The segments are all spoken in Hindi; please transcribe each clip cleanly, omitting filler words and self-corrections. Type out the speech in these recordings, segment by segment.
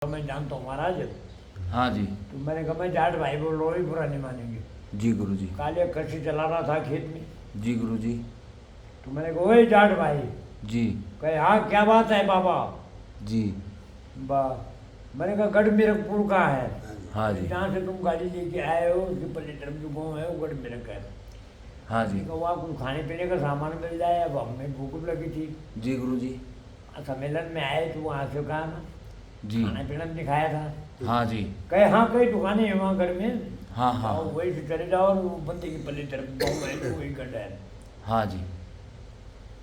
मैं जानता हूँ महाराज। हाँ जी। तो मैंने कहा मैं जाट भाई बोल रहा हूँ, बुरा नहीं मानेंगे। जी गुरु जी। काले कृषि चला रहा था खेत में। जी गुरु जी। तो मैंने कहा ओए जाट भाई। जी। कहे हाँ क्या बात है बाबा। जी। बा मैंने कहा गढ़ मेरकपुर का है। हाँ जी। जहाँ से तुम गाड़ी लेके आए हो उसके पल्ले तरफ जो गाँव है वो गढ़ मेरक है। हाँ जी। वहाँ कुछ खाने पीने का सामान मिल जाए। अब हमें भूख लगी थी। जी गुरु जी। सम्मेलन में आए तो वहाँ से कहा ना जी। खाना पीना दिखाया था। हाँ जी। कहे हाँ कई दुकानें हैं वहाँ गढ़ में। हाँ हाँ और वही से चले जाओ और वो बंदे की पल्ली तरफ गाँव है तो वही गढ़ है। हाँ जी।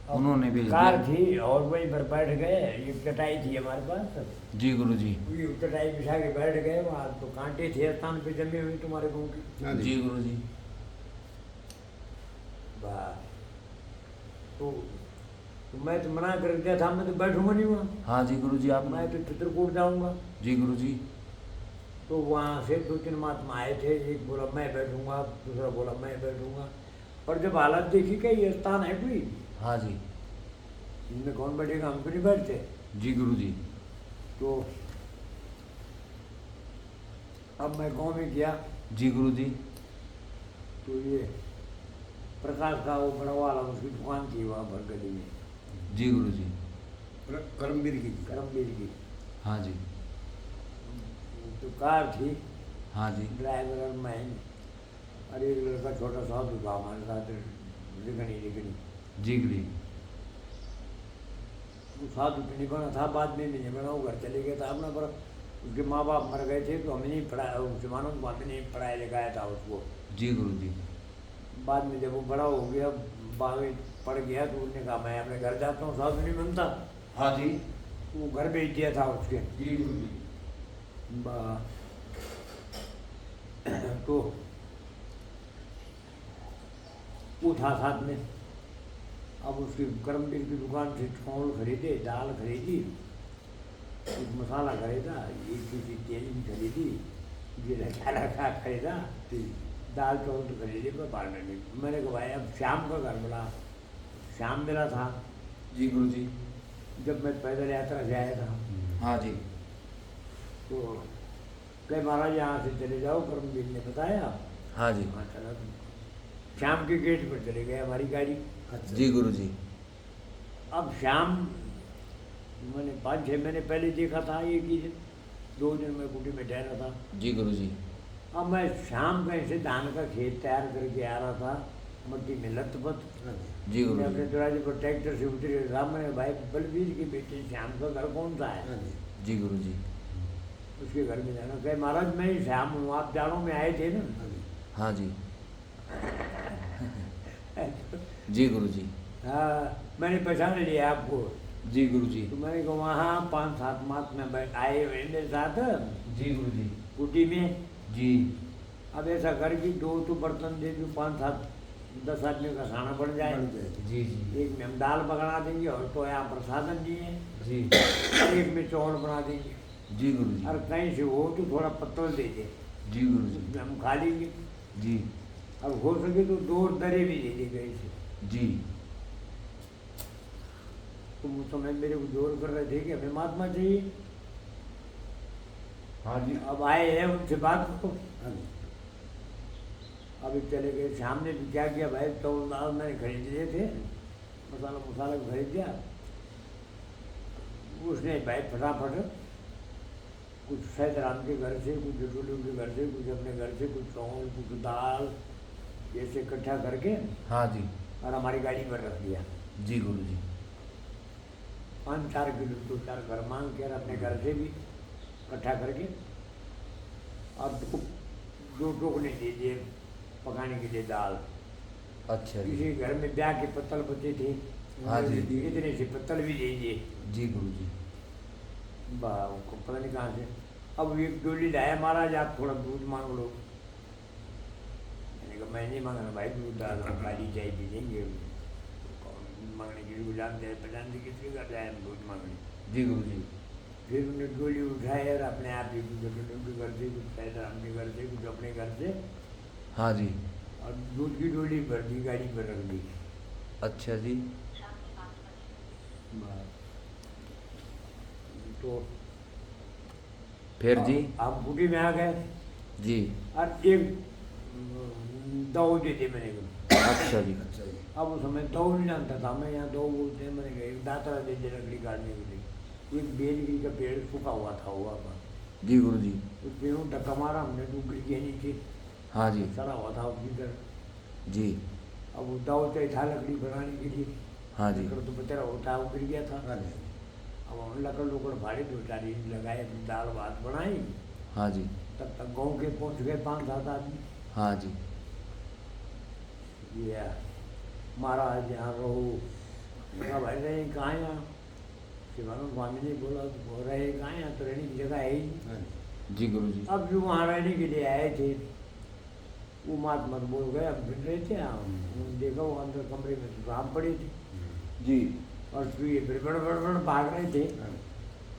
उन्होंने भेज कार दिया। थी और वहीं पर बैठ गए। एक चटाई थी हमारे पास। जी गुरु जी। वही चटाई बिछा के बैठ गए। वहाँ तो कांटे थे स्थान पे जमी हुई तुम्हारे गाँव की। जी गुरु जी। बस तो मैं तो मना कर दिया था, मैं तो बैठूंगा नहीं वहाँ। हाँ जी गुरु जी। आप मैं तो चित्रकूट जाऊंगा। जी गुरु जी। तो वहाँ से दो तीन महात्मा आए थे। एक बोला मैं बैठूंगा, दूसरा बोला मैं बैठूंगा। और जब हालत देखी कि ये स्थान है कोई, हाँ जी। इनमें कौन बैठेगा, हम तो नहीं बैठते। जी गुरु जी। तो अब मैं गाँव में गया जी गुरु जी। तो ये प्रकाश का वो बड़ा वाला उसकी दुकान थी वहाँ पर गली में। जी गुरु जी। करमवीर की। हाँ जी। तो कार थी, हाँ जी। ड्राइवर और मैं और एक लड़का छोटा सा था हमारे साथ लिखनी। जी गुरु जी। वो साधु तो नहीं बना था, बाद में भी नहीं बना। वो घर चले गया था अपना, पर उसके माँ बाप मर गए थे तो हमें नहीं पढ़ाया, मुसलमानों को हमें नहीं पढ़ाया लिखाया था उसको। जी गुरु जी। बाद में जब वो बड़ा हो गया, बारहवीं पढ़ गया तो उसने कहा मैं अपने घर जाता हूँ, साधु नहीं बनता। हाँ जी। वो घर भेज दिया था उसके। जी गुरु जी। तो वो था साथ में। अब उसकी करमवीर की दुकान से चावल खरीदे, दाल खरीदी, एक मसाला खरीदा, एक किसी तेल भी खरीदी, जीरा खा खरीदा, दाल चावल तो खरीदे पर पालने नहीं। मैंने कहा भाई अब शाम का घर बड़ा शाम मिला था जी गुरु जी। जब मैं पैदल यात्रा से आया था। हाँ जी। तो कहे महाराज यहाँ से चले जाओ, करमवीर ने बताया। हाँ जी। हाँ चला। शाम के गेट पर चले गए हमारी गाड़ी। जी गुरु जी। अब शाम मैंने 5-6 महीने पहले देखा था एक ही दिन, 2 दिन में कुटी में ठहरा था। जी गुरु जी। अब मैं शाम कहीं से धान का खेत तैयार करके आ रहा था, मट्टी में लथपथ। जी गुरु मैं अपने जी। दरवाजे पर ट्रैक्टर से उतरे था। मैंने भाई बलबीर की बेटी श्याम का घर कौन सा है? जी गुरु जी। उसके घर में जाना। कहे महाराज मैं ही श्याम हूँ, आप जाड़ों में आए थे ना। हाँ जी। जी गुरु जी। हाँ मैंने पहचान लिया आपको। जी गुरु जी। तो मैंने कहा वहाँ 5-7 महात्मा आए हुए मेरे साथ जी गुरु जी। कुटी में। जी। अब ऐसा कर कि 2 तो बर्तन दे दो, 5-7-10 आदमी का खाना बन जाए। जी जी। एक में हम दाल पकड़ा देंगे और तो यहाँ प्रसादन दिए, जी। एक में चावल बना देंगे। जी गुरु जी। और कहीं से हो तो थोड़ा पत्तल दे दे, जी गुरु जी। उसमें हम खा लेंगे। जी। अब हो सके तो 2 दरे भी दे दे कहीं से। जी। तो उस समय मेरे को जोर कर रहे थे कि हमें महात्मा चाहिए। हाँ जी। अब आए हैं उनसे बात करो। अभी चले गए। शाम ने भी क्या किया भाई, चावल दाल मैंने खरीद लिए थे, मसाला खरीद दिया। उसने भाई फटाफट कुछ सैद राम के घर से, कुछ जटोलियों के घर से, कुछ अपने घर से, कुछ चावल, कुछ दाल जैसे इकट्ठा करके हाँ जी। और हमारी गाड़ी पर रख दिया। जी गुरु जी। 5-4 किलो 2-4 घर मांग के और अपने घर से भी इकट्ठा करके और 2 टोकने दे दिए पकाने के लिए दाल। अच्छा जी। किसी घर में ब्याह के पत्तल बचे थे, हाँ जी। इतने से पत्तल भी दे दिए। जी गुरु जी। को पता नहीं कहाँ से। अब एक डोली लाया महाराज, आप थोड़ा दूध मांग लो। मैंने कहा मैं नहीं मांगना भाई, दूध दाल और खाली चाय पी लेंगे। दूध मांगने के लिए गुलाम चाय पहचान दी किसके घर जाए हम दूध मांगने। जी गुरु जी। फिर उन्हें डोली उठाए और अपने आप ही कुछ डोलियों के घर से, कुछ पैदल के घर से, कुछ अपने घर से, हाँ जी। और दूध की डोली भर दी, गाड़ी पर रख दी। अच्छा जी। तो फिर जी? हम कुटी में आ गए जी। और एक दो दे दी मैंने को। अच्छा जी। अच्छा जी। अब उस समय दो नहीं जानता था मैं, यहाँ दो बोलते हैं, मैंने कहा एक दातरा दे दे लकड़ी काटने के लिए। एक बेलगिरी का पेड़ सूखा हुआ था हुआ पर जी गुरु जी। उस पेड़ों धक्का मारा हमने तो गिर गया नीचे, हाँ जी। सड़ा हुआ था उसकी तरह। जी। अब वो दाव चाहिए था लकड़ी बनाने के लिए, हाँ जी। लकड़ तो बतेरा होता है, वो गिर गया था। हाँ जी। अब हम लकड़ लुकड़ फाड़े, दो चार ईंट लगाए, अपनी दाल भात बनाई। हाँ जी। तब तक गाँव के पहुँच गए 5-7 आदमी। हाँ जी। ये महाराज यहाँ रहो, बोला भाई रहे कहाँ यहाँ? शिवानंद स्वामी ने बोला तो रहे कहाँ यहाँ, तो रहने की जगह है ही नहीं। हाँ जी। जी गुरु जी। अब जो वहाँ रहने के लिए आए थे वो मत बोल गए, हम फिर रहे थे, हम देखा वो अंदर कमरे में तो सांप पड़े थे जी। और फिर बड़ भाग रहे थे हाँ।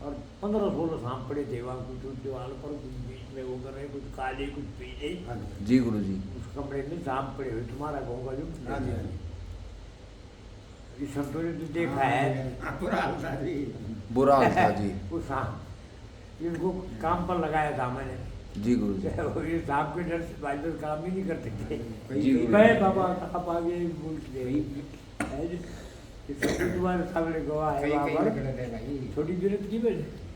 और 15-16 सांप पड़े थे वहाँ, कुछ दीवार पर, कुछ बीच में वो कर रहे, कुछ काले कुछ पीले। हाँ जी। जी गुरु जी। उस कमरे में सांप पड़े हुए, तुम्हारा गाँव का जो हाँ जी। हाँ जी। इस संतों ने तो देखा है हाँ, बुरा हाल था जी। बुरा हाल था जी। वो सांप, इनको काम पर लगाया था मैंने। जी गुरु जी। ये सांप के डर से भाई लोग काम ही नहीं करते थे। जी गुरु गए जी। बाबा आप आगे बोल के गए, तुम्हारे सामने गवाह है कई वहाँ कई पर, लकड़े थे भाई। छोटी जरूरत की वजह।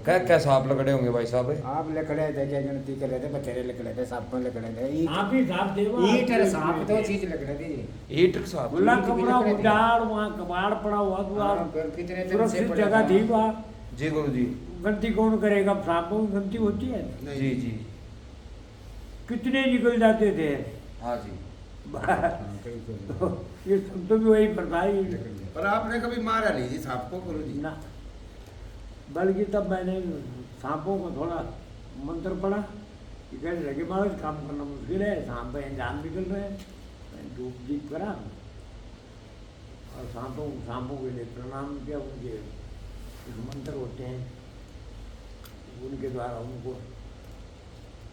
क्या क्या सांप लकड़े होंगे भाई साहब? आप लकड़े थे क्या गिनती कर रहे थे, बचेरे लकड़े थे, सांपों लकड़े थे। सांप ही सांप थे वहाँ। ईंट और सांप दो चीज लकड़े थे जी। ईंट सांप। खुला ईंट भी कमरा लकड़े थे। उजाड़, वहाँ कबाड़ पड़ा हुआ तो हाँ, आप फिर कितने दिन से सुरक्षित पड़ा जगह था। थी वहाँ। जी गुरु जी। गलती कौन करेगा? अब सांपों की गलती होती है, नहीं जी जी। कितने निकल जाते थे। हाँ जी। हाँ, कई कई। तो ये सब तो भी वही पड़ता है पर आपने कभी मारा नहीं जी सांप को गुरु जी? ना, बल्कि तब मैंने सांपों को थोड़ा मंत्र पढ़ा कि कहने लगे महाराज काम करना मुश्किल है, सांप है जान निकल रहे हैं। मैंने धूप दीप करा और सांपों के लिए प्रणाम किया, उनके कुछ मंत्र होते हैं उनके द्वारा उनको।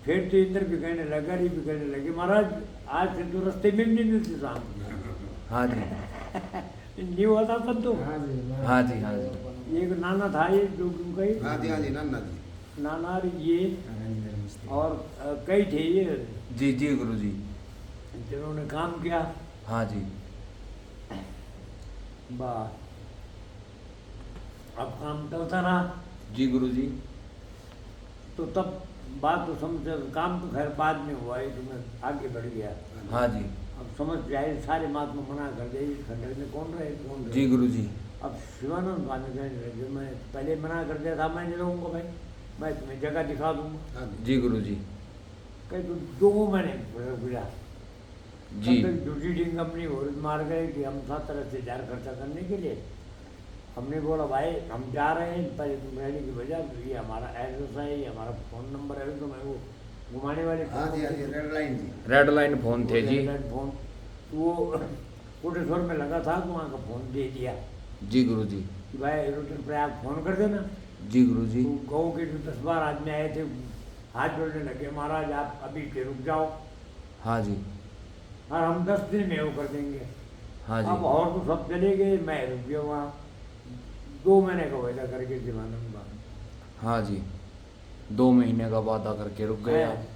फिर तो इंद्र भी कहने लगा, भी कहने लगे महाराज आज से तो रास्ते में भी नहीं मिलते सांप। हाँ जी। नहीं हुआ था तब तो। हाँ जी। हाँ जी। हाँ जी। एक नाना था ये जो कई हाँ जी। हाँ जी। नन्ना जी। नाना और ये और कई थे ये जी जी गुरु जी। जिन्होंने काम किया। हाँ जी। बस अब काम चलता रहा जी गुरु जी। तो तब बात तो समझ, काम तो खैर बाद में हुआ है तो मैं आगे बढ़ गया। हाँ जी। अब समझ जाए सारे महात्मा मना कर दे, इस खंडर में कौन रहे कौन रहे। जी गुरु जी। अब शिवानंद स्वामी कहने लगे मैं पहले मना कर दिया था, मैं नहीं रहूँगा भाई, मैं तुम्हें जगह दिखा दूंगा। हाँ जी। जी गुरु जी। कहीं तो दो मैंने बुझा जी। दूसरी टीम कंपनी और मार गए कि हम 7 तरह से जार खर्चा करने के लिए। हमने बोला भाई हम जा रहे हैं, पहले तुम रहने की वजह तो ये हमारा एड्रेस है, ये हमारा फ़ोन नंबर है, तो मैं वो घुमाने वाले हाँ जी। हाँ जी। रेड लाइन जी। रेड लाइन फोन थे जी। फोन वो कोटेश्वर में लगा था तो वहाँ का फ़ोन दे दिया जी गुरु जी। कि भाई एरोटेल पर आप फ़ोन कर देना। जी गुरु जी। तो गाँव के जो 10-12 आदमी आए थे हाथ जोड़ने लगे, महाराज आप अभी के रुक जाओ हाँ जी। और हम 10 दिन में वो कर देंगे। हाँ अब जी। और तो सब चले गए, मैं रुक गया वहाँ 2 महीने का वायदा करके शिवानंद बाबा। हाँ जी। 2 महीने का वादा करके रुक गए आप।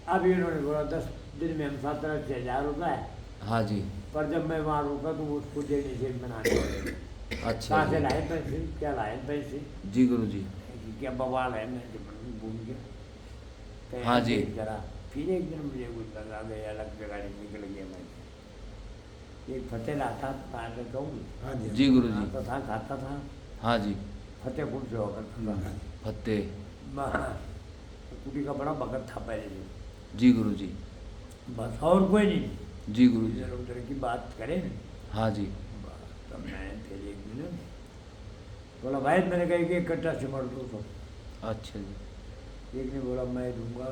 अब इन्होंने बोला 10 दिन में हम 17,000 रुपये, हाँ जी। पर जब मैं वहाँ रुका तो वो उसको देने से मना नहीं। अच्छा कहाँ से जी। लाए पैसे, क्या लाए पैसे, जी गुरु जी। कि क्या बवाल है, मैं भूल गया। कहीं हाँ जी। ऐसे जरा फिर एक दिन मुझे कुछ लगा गया, अलग जगह निकल गया मैं। एक फतेह आता था कहूँ, हाँ जी। जी गुरु जी। आता था खाता था, हाँ जी। फतेहपुर से होकर था। फत्ते। कुटी का बड़ा भगत था पहले जो। जी गुरु जी। बस और कोई नहीं। जी गुरु जी। इधर उधर की बात करें न। हाँ जी। बस तब मैं फिर एक दिन बोला भाई मैंने कहा कि इकट्ठा सिमट दो तो। अच्छा जी। एक ने बोला मैं दूंगा,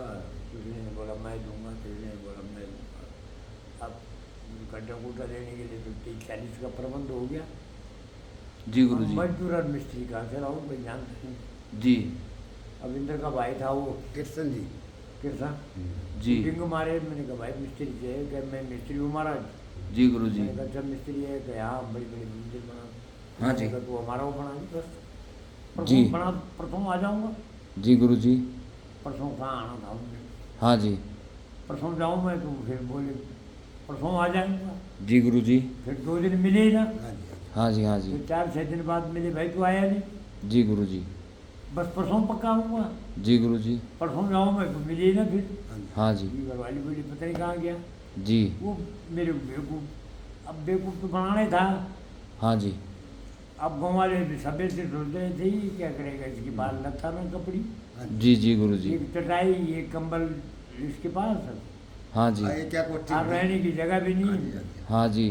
दूसरे ने बोला मैं दूंगा, तीसरे ने बोला मैं दूंगा। अब इकट्ठा कुट्टा देने के लिए तो 30-40 का प्रबंध हो गया। जी गुरु जी। मजदूर और मिस्त्री कहाँ से लाऊं, कोई जानते नहीं। जी। अब इंद्र का भाई था वो कृष्ण जी। किरसा जी। डिंग मारे, मैंने कहा भाई मिस्त्री से है, क्या मैं मिस्त्री हूँ महाराज। जी गुरु जी। मैंने कहा अच्छा मिस्त्री है, कि हाँ बड़ी बड़ी मंदिर बना। हाँ जी। मैंने कहा, तू हमारा वो बना दी बस, जी। बना प्रथम आ जाऊँगा। जी गुरुजी। परसों कहाँ आना था उनने। हाँ जी। परसों जाऊँ मैं तो फिर बोले परसों आ जाऊँगा। जी गुरुजी। फिर 2 दिन मिले ही ना। हाँ जी हाँ जी। फिर 4-6 दिन बाद मिले, भाई तू आया नहीं। जी गुरुजी। बस परसों पक्का आऊँगा। जी गुरुजी। परसों जाऊँ मैं तो मिले ही ना फिर। हाँ जी। ये घरवाली बोली पता नहीं कहाँ गया। जी। वो मेरे बेवकूफ़, अब बेवकूफ़ तो बनाना ही था। हाँ जी। अब गाँव वाले भी सवेर से सोच रहे थे ये क्या करेगा, इसकी बाल लगता ना कपड़ी। जी जी गुरुजी। एक चटाई एक कंबल इसके पास, हाँ जी। ये क्या कोठी और रहने की जगह भी नहीं। हाँ जी।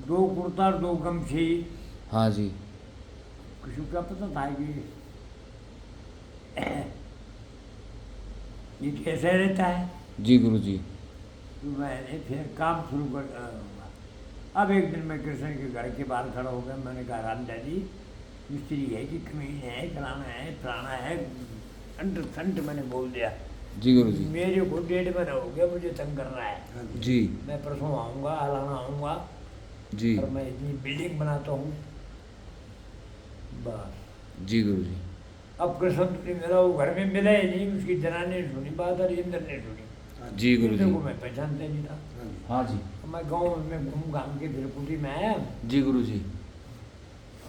2 कुर्ता 2 गमछी। हाँ जी। किसी को क्या पता था कि ये कैसे रहता है। जी गुरुजी। तो मैंने फिर काम शुरू कर। अब एक दिन मैं कृष्ण के घर के बाहर खड़ा हो गया। मैंने कहा रामदा जी मिस्त्री है कि कमीन है, फलाना है फलाना है, अंट मैंने बोल दिया। जी गुरुजी। मेरे को 1.5 महीना हो गया, मुझे तंग कर रहा है। जी। मैं परसों आऊँगा, हलाना आऊँगा जी। और मैं इतनी बिल्डिंग बनाता हूँ बस। जी गुरुजी। अब कृष्ण ने मेरा वो घर में मिला ही नहीं, उसकी जनानी ने सुनी बात और इंद्र ने सुनी। जी गुरुजी। इंद्र को मैं पहचानते नहीं था। हाँ जी। अब मैं गाँव में घूम घाम के फिर कुटी में आया। जी गुरुजी।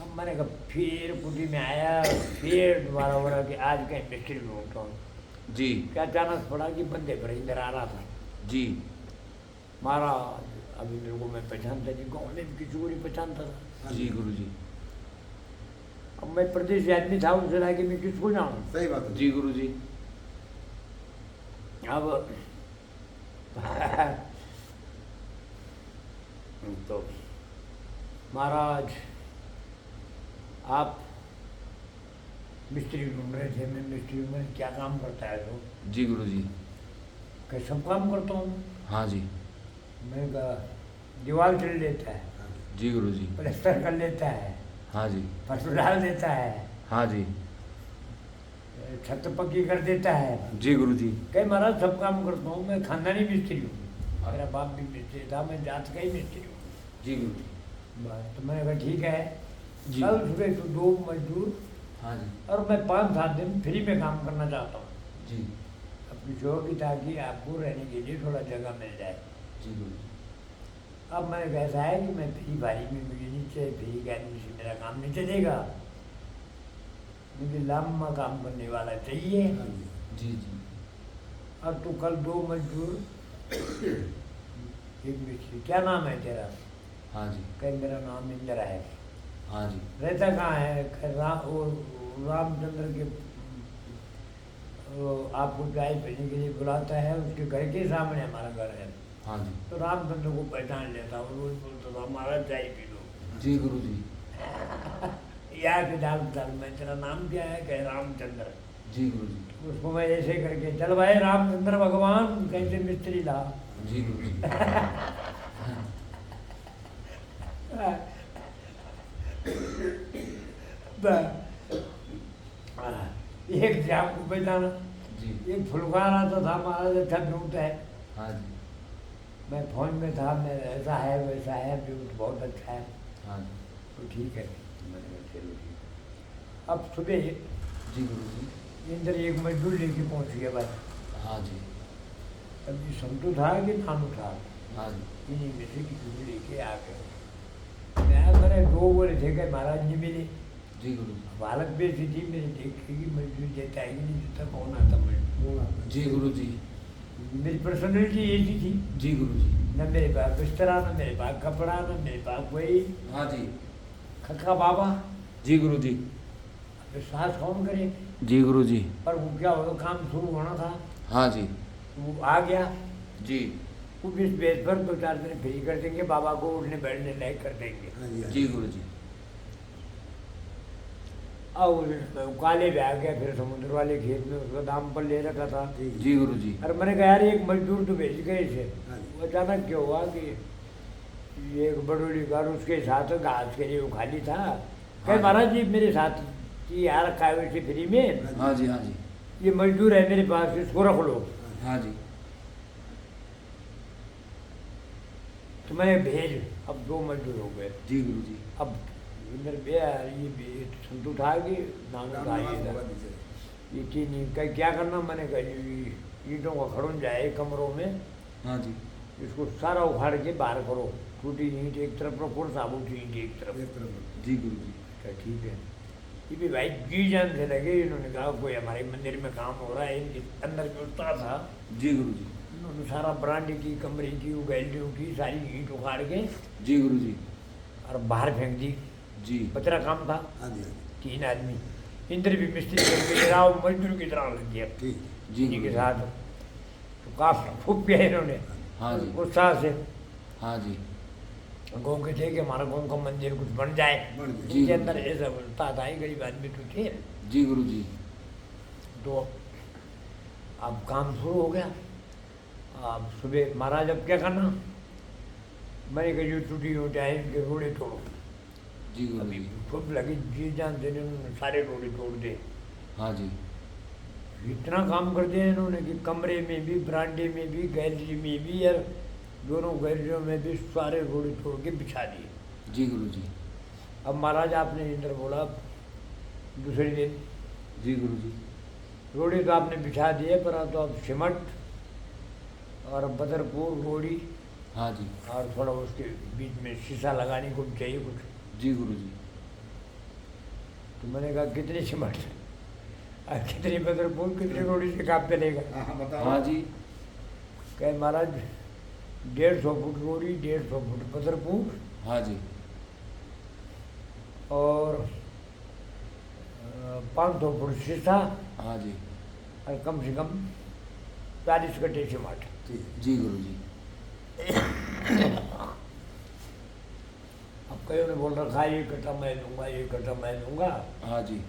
अब मैंने कहा फिर कुटी में आया, फिर दोबारा बोला कि आज कहीं मिस्त्री ढूंढता हूँ। जी। क्या अचानक पड़ा कि बंदे पर इंद्र आ रहा था। जी। महाराज अभी मेरे को मैं पहचानता नहीं, गाँव में भी किसी को नहीं पहचानता था। जी गुरुजी। अब मैं प्रदेश आदमी था, उससे लगा कि मैं किसको जाऊँ। सही बात है। जी गुरुजी। अब तो महाराज आप मिस्त्री ढूंढ रहे थे, मैं मिस्त्री में क्या काम करता है तो। जी गुरुजी। क्या सब काम करता हूँ। हाँ जी। मैंने कहा दीवार चल लेता है, जी गुरुजी। प्लास्टर कर लेता है, हाँ जी। फर्श डाल देता है, हाँ जी। छत पक्की कर देता है। जी गुरुजी। कहीं महाराज सब काम करता हूँ, मैं खानदानी मिस्त्री हूँ, मेरा बाप भी मिस्त्री था, मैं जात का ही मिस्त्री हूँ। जी गुरुजी। बस तो मैंने कहा ठीक है। जी। कल सुबह तो 2 मजदूर हाँ जी। और मैं 5-7 दिन फ्री में काम करना चाहता हूँ जी। अपनी जॉब की, ताकि आपको रहने के लिए थोड़ा जगह मिल जाए। जी गुरुजी। अब मैंने कहा ऐसा है कि मैं फ्री भारी में मुझे नीचे फ्री के आदमी से मेरा काम नहीं चलेगा, मुझे लंबा काम करने वाला चाहिए। जी जी। और तू कल 2 मजदूर एक मिस्त्री, क्या नाम है तेरा। हाँ जी। कहीं मेरा नाम इंदिरा है। हाँ जी। रहता कहाँ है। वो रामचंद्र के वो आपको चाय पीने के लिए बुलाता है, उसके घर के सामने हमारा घर है। हाँ जी। तो रामचंद्र को पहचान लेता और रोज बोलता था हमारा चाय पी लो। जी गुरुजी। यार के डाल मैं तेरा नाम क्या है, कहे रामचंद्र। जी गुरुजी। उसको मैं ऐसे करके चल भाई रामचंद्र भगवान कैसे मिस्त्री ला। जी गुरुजी। एक जाम को पहचाना, जी। एक फुलकार आता था, महाराज अच्छा ढूंढता है। हाँ जी। मैं फोन में था, मैं ऐसा है वैसा है, ब्यूट बहुत अच्छा है। हाँ जी। तो ठीक है, मैंने कहा चलो ठीक है। अब सुबह जी गुरुजी। इंदर एक मजदूर लेके पहुंच गया बस। हाँ जी। अब ये संतू था कि नानू था, हाँ जी। इन्हीं में से किसी को लेके आ गए। मैंने 2 बोले थे कि महाराज नहीं मिले। जी गुरुजी। हालत भी ऐसी थी, मेरी देखी कि मजदूर देता है कि नहीं देता, कौन आता मजदूर। जी गुरुजी। मेरी पर्सनैलिटी ऐसी थी, जी गुरुजी। न मेरे पास बिस्तरा, न मेरे पास कपड़ा, न मेरे पास कोई हाँ जी। खक्का बाबा। जी गुरुजी। विश्वास कौन करे। जी गुरुजी। पर वो क्या होगा, काम शुरू होना था, हाँ जी। वो आ गया। जी। वो इस बेस पर 2-4 दिन फ्री कर देंगे, बाबा को उठने बैठने लायक कर देंगे। जी गुरुजी। और काले भी आ गया, फिर समुद्र वाले खेत में उसका दाम पर ले रखा था। जी गुरुजी। और मैंने कहा यार एक मजदूर तो भेज गए थे। वो अचानक क्या हुआ कि ये एक बड़ोली घर उसके साथ घास के लिए वो खाली था। कहे महाराज जी मेरे साथ ये आ रखा है वैसे फ्री में। हाँ जी। हाँ जी। ये मजदूर है मेरे पास, इसको रख लो। हाँ जी। तो मैंने भेज, अब 2 मजदूर हो गए। जी गुरुजी। अब इधर ये संतू था कि नानू था, ये था। ये तीन ईंट का क्या करना, मैंने कहा जी ईंटों का खड़ुन जाए कमरों में, हाँ जी। इसको सारा उखाड़ के बाहर करो, टूटी ईंट एक तरफ रखो, साबुत ईंट एक तरफ। जी गुरु जी। अच्छा ठीक है। ये भी भाई जी जान से लगे, इन्होंने कहा कोई हमारे मंदिर में काम हो रहा है, इनके अंदर जो उस्ताद था जी गुरु जी। उन्होंने सारा ब्रांडी की, कमरे की, गैलरियों की सारी ईंट उखाड़ के जी गुरु जी। और बाहर फेंक दी। जी। बचरा काम था, हाँ जी 3 आदमी, इंद्र भी मिस्त्री करके राव मजदूर की तरह रख दिया ठीक जी इन्हीं गुरु के जी। साथ। तो काफी खूब किया इन्होंने हाँ जी। उत्साह से। हाँ जी। गाँव के थे कि हमारा गाँव का मंदिर कुछ बन जाए, बन जाए। जी इनके गुरु अंदर जी। ऐसा उस्ताद आए, गरीब आदमी तो थे। जी गुरु जी। तो अब काम शुरू हो गया। अब सुबह महाराज अब क्या करना, मैंने कहा जो टूटी उठाए इनके रोड़े तोड़ो। जी गुरु अभी जी। खूब लगी जी जान देने, उन्होंने सारे रोड़े तोड़ दे। हाँ जी। इतना काम कर दिया इन्होंने कि कमरे में भी, बरामदे में भी, गैलरी में भी, और दोनों गैलरियों में भी सारे रोड़े तोड़ के बिछा दिए। जी गुरु जी। अब महाराज आपने इंद्र बोला दूसरे दिन, जी गुरु जी। रोड़ी तो आपने बिछा दिए, पर अब तो अब सिमट और बदरपुर रोड़ी हाँ जी। और थोड़ा उसके बीच में शीशा लगाने को भी चाहिए कुछ। जी गुरु जी। तो मैंने कहा कितनी सिमट और कितनी बदरपुर, कितनी रोड़ी से काम चलेगा। हाँ बताओ। हाँ जी। कहे महाराज 150 फुट रोड़ी, 150 फुट बदरपुर हाँ जी। और 500 फुट शीशा हाँ जी। और कम से कम 40 कट्टे सिमट। ठीक जी गुरु जी। अब कईयों ने बोल रखा है ये कट्टा मैं दूंगा, ये कट्टा मैं दूंगा। हाँ जी।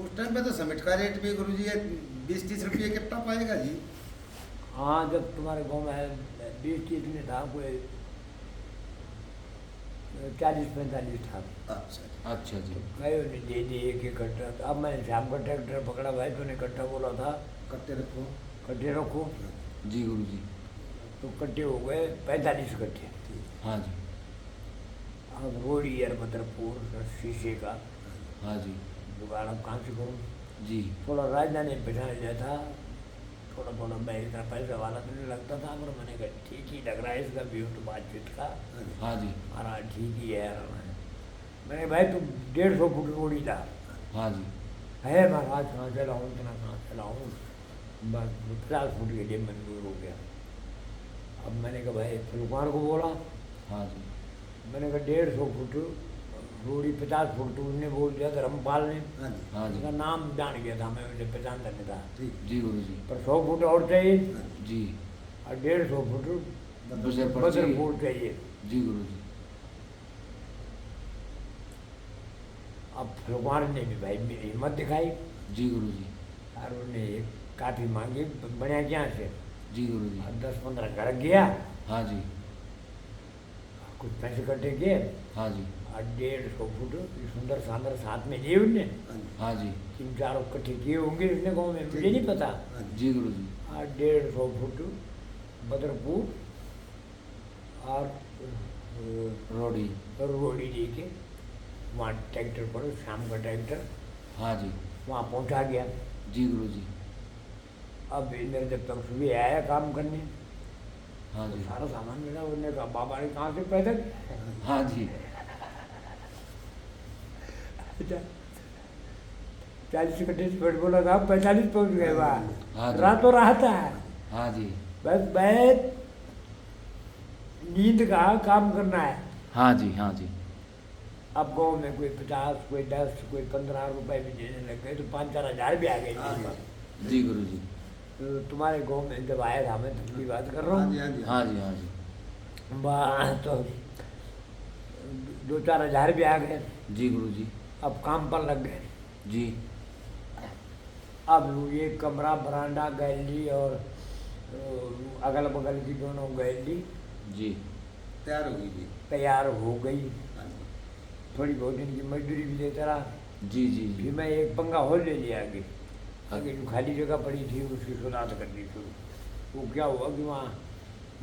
उस टाइम पे तो सीमेंट का रेट भी गुरु जी 20-30 रुपये कितना पाएगा जी? हाँ जब तुम्हारे गांव में 20-30 में था, कोई 40-45 था। अच्छा अच्छा जी। कईयों ने दे दिए एक एक कट्टा। तो अब मैंने शाम का ट्रैक्टर पकड़ा, भाई तूने कट्टा बोला था, कट्टे रखो। कट्टे रखो। जी गुरु जी। तो कट्टे हो गए 45 कट्टे। हाँ जी। अब रोड़ी और बदरपुर शीशे का हाँ जी। जुगाड़ अब कहाँ से करूँ। जी। थोड़ा राजधानी पहचान लिया था, थोड़ा थोड़ा मैं इतना पैसा वाला तो नहीं लगता था, पर मैंने कहा ठीक ही लग रहा है इसका व्यू तो बातचीत का। हाँ जी। हाँ ठीक ही है यार। मैंने भाई तुम 150 फुट रोड़ी था हाँ जी। है, महाराज कहाँ से लाऊँ, इतना कहाँ से लाऊँ, बस 50 फुट के लिए मंजूर हो गया। अब मैंने कहा भाई फुलकुमार को बोला, हाँ जी। मैंने कहा 150 फुट रोड़ी 50 फुट, उसने बोल दिया धर्मपाल ने। हाँ जी हाँ उसका जी। नाम जान गया था मैं, उसे पहचानता नहीं था। ठीक जी गुरु जी। पर 100 फुट और चाहिए जी। और 150 फुट बदरपुर बदरपुर चाहिए। जी गुरु जी। अब फुलकुमार ने भी भाई मेरी हिम्मत दिखाई जी गुरु जी। और उन्हें एक काफ़ी मांगी बढ़िया ज्ञान से, जी गुरु जी। और 10-15 घर गया, हाँ जी। कुछ पैसे इकट्ठे किए हाँ जी। और 150 फुट सुंदर शानदार साथ में लिए उनने। हाँ जी हाँ जी। 3-4 इकट्ठे किए होंगे उसने गाँव में, मुझे नहीं पता। हाँ जी जी गुरु जी। और 150 फुट बदरपुर और रोड़ी। रोड़ी लेके वहाँ ट्रैक्टर पर, शाम का ट्रैक्टर हाँ जी। वहाँ पहुँचा गया। जी गुरु जी। अब इंद्र जब तक सुबह आया काम करने, हाँ तो जी। सारा सामान मिला। उन्होंने कहा बाबा ने कहाँ से पैदा किया? हाँ जी। 40 कट्टे स्पीड बोला था, 45 पहुँच गए हाँ वहाँ। जी। रातों रात है। हाँ जी। बस मैं नींद का काम करना है। हाँ जी। हाँ जी। अब गाँव में कोई 50, कोई 10, कोई 15 रुपए भी देने लग गए, तो 5-4 हज़ार भी आ गए मेरे पास। जी गुरु जी। तो तुम्हारे गाँव में जब आया था, मैं तुमकी बात कर रहा हाँ हूँ, जी हाँ जी हाँ जी। हाँ जी। बस तो 2-4 हज़ार भी आ गए। जी गुरु जी। अब काम पर लग गए। जी। अब ये कमरा, बरांडा, गैलरी और अगल बगल की दोनों गैलरी जी। तैयार होगी जी। तैयार हो गई। हाँ जी थोड़ी बहुत इनकी मजदूरी भी देता रहा। जी। जी। फिर जी। मैं एक पंगा हॉल ले लिया आगे। आगे जो खाली जगह पड़ी थी उसकी सुधार करनी शुरू। वो क्या हुआ कि वहाँ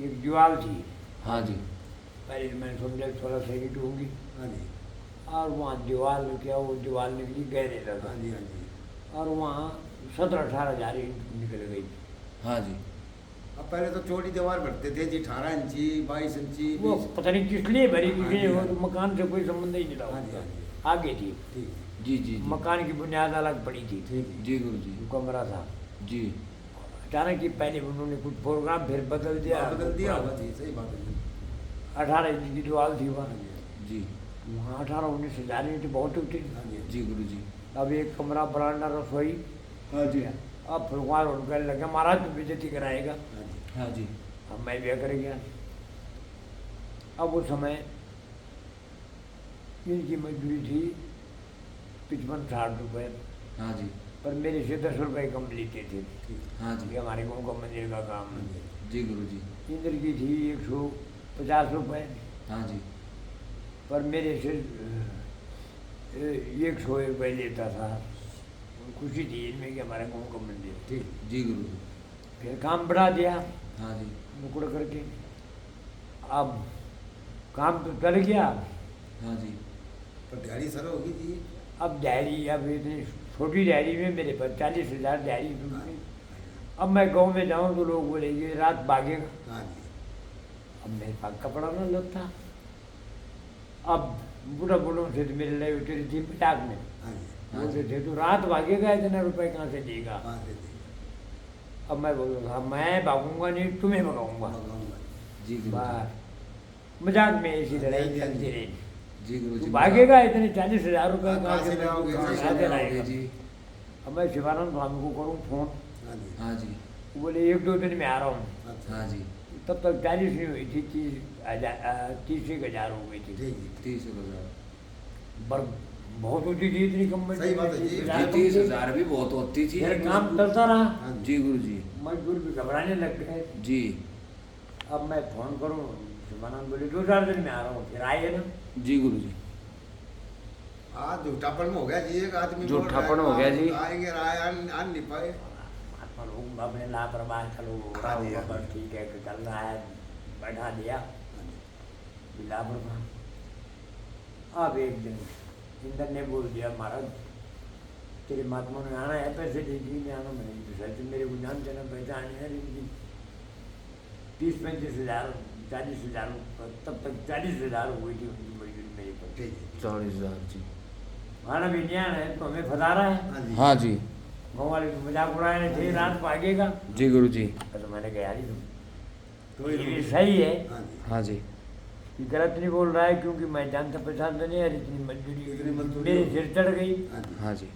एक दीवार थी। हाँ जी। पहले मैंने समझा थोड़ा सा ईंट होंगी, हाँ जी और वहाँ दीवार क्या, वो दीवार निकली गहरे हाँ लगा। जी हाँ जी और वहाँ 17-18 हज़ार ईंट निकल गई। हाँ जी। अब पहले तो चौड़ी दीवार भरते थे जी, 18 इंची 22 इंची। वो पता नहीं किस लिए भरी हाँ थी, जी, वो हाँ तो जी। मकान से कोई संबंध ही नहीं था हाँ जी, उसका। हाँ जी। आगे थी, ठीक जी जी जी मकान की बुनियाद अलग पड़ी थी, ठीक जी गुरु जी। वो कमरा था। जी अचानक ही पहले उन्होंने कुछ प्रोग्राम फिर बदल दिया, हाँ, बदल दिया होगा जी, सही बात है जी। 18 इंच की दीवार थी हाँ वहाँ। जी, जी वहाँ 18-19 हज़ार ईंट बहुत होती थी। हाँ जी। जी गुरु जी। अब एक कमरा बरांडा रसोई, हाँ जी। अब भगवान उनका लगा महाराज तो बेइज्जती कराएगा। हाँ जी। हाँ जी। अब मैं भी कर गया। अब उस समय इनकी मजदूरी थी 55-60 रुपये, हाँ जी। पर मेरे से 10 रुपये कम लेते थे। ठीक। हाँ ये जी। हमारे गाँव का मंदिर का काम हाँ है। जी। जी गुरु जी। इंद्र की थी 150 रुपये, हाँ जी। पर मेरे से 100 रुपये लेता था। खुशी थी इनमें कि हमारे गाँव का मंदिर। ठीक। जी गुरु जी। फिर काम बढ़ा दिया हाँ जी। मुकुड़ करके। अब काम तो चल गया। हाँ जी। पर दिहाड़ी सर होगी जी। अब दिहाड़ी, अब इतनी छोटी दिहाड़ी में मेरे पास 40,000 दिहाड़ी मिल गई। अब मैं गाँव में जाऊँ तो लोग बोलेंगे रात भागेगा। हाँ जी। अब मेरे पास कपड़ा ना लगता। अब बूढ़ा बूढ़ों से तो मेरे लड़ाई उतरी थी मजाक में, हाँ जी। हाँ बोलते थे तो रात भागेगा, इतने रुपए कहाँ से देगा। हाँ दे देंगे। अब मैं बोलता था मैं भागूंगा नहीं, तुम्हें भगाऊंगा। मंगाऊंगा। जी गुरु जी। बस मजाक में ऐसी लड़ाई चलती रही। जी गुरु तू जी। भागेगा इतने 40,000 रुपये कहाँ से लाओगे? कहाँ से कहाँ से लाओगे लाएगा? जी? अब मैं शिवानंद स्वामी को करूँ फोन, हाँ जी। हाँ जी। वो बोले 1-2 दिन में आ रहा हूँ। अच्छा। हाँ जी। तब तक 40 नहीं हुई थी, 30,000 हो गई थी। ठीक जी। 30,000। पर बहुत होती थी इतनी कम में। सही बात है जी। 30,000 भी बहुत होती थी। फिर काम चलता रहा, हाँ जी। जी गुरु जी। मजदूर भी घबराने लग गए। जी। अब मैं फोन करूँ, शिवानंद बोले 2-4 दिन में आ रहा हूँ। फिर आए ना। जी गुरु जी। आज झूठापन में हो गया जी, एक आदमी बोल रहा है, झूठापन हो गया जी। आएंगे आन नहीं पाए। महात्मा लोग अपने लापरवाह, चलो हाँ जी, हाँ बस ठीक है चल रहा है, बैठा दिया हाँ जी। लापरवाह। अब एक दिन इंद्र ने बोल दिया महाराज तेरे महात्मा ने आना है, पैसे दे दिए। नहीं आना, मैंने सच मेरे को जान देना पहचान है इनकी। 30-35 हज़ार 40,000, तब तक 40,000 हो गई थी उनकी मजदूरी मेरे पर। ठीक है। 40,000 जी। हमारा भी न्याय है तो हमें फंसा रहा है। हाँ जी। हाँ जी। गाँव वाले तो मजाक उड़ा रहे थे, रात भागेगा। जी गुरु जी। तो मैंने कहा यार तो ये भी सही है, हाँ जी। हाँ जी। ये गलत नहीं बोल रहा है, क्योंकि मैं जानता पहचानता नहीं यार, इतनी इतनी मजदूरी मजदूरी मेरे हो- सिर चढ़ गई। हाँ जी। हाँ जी।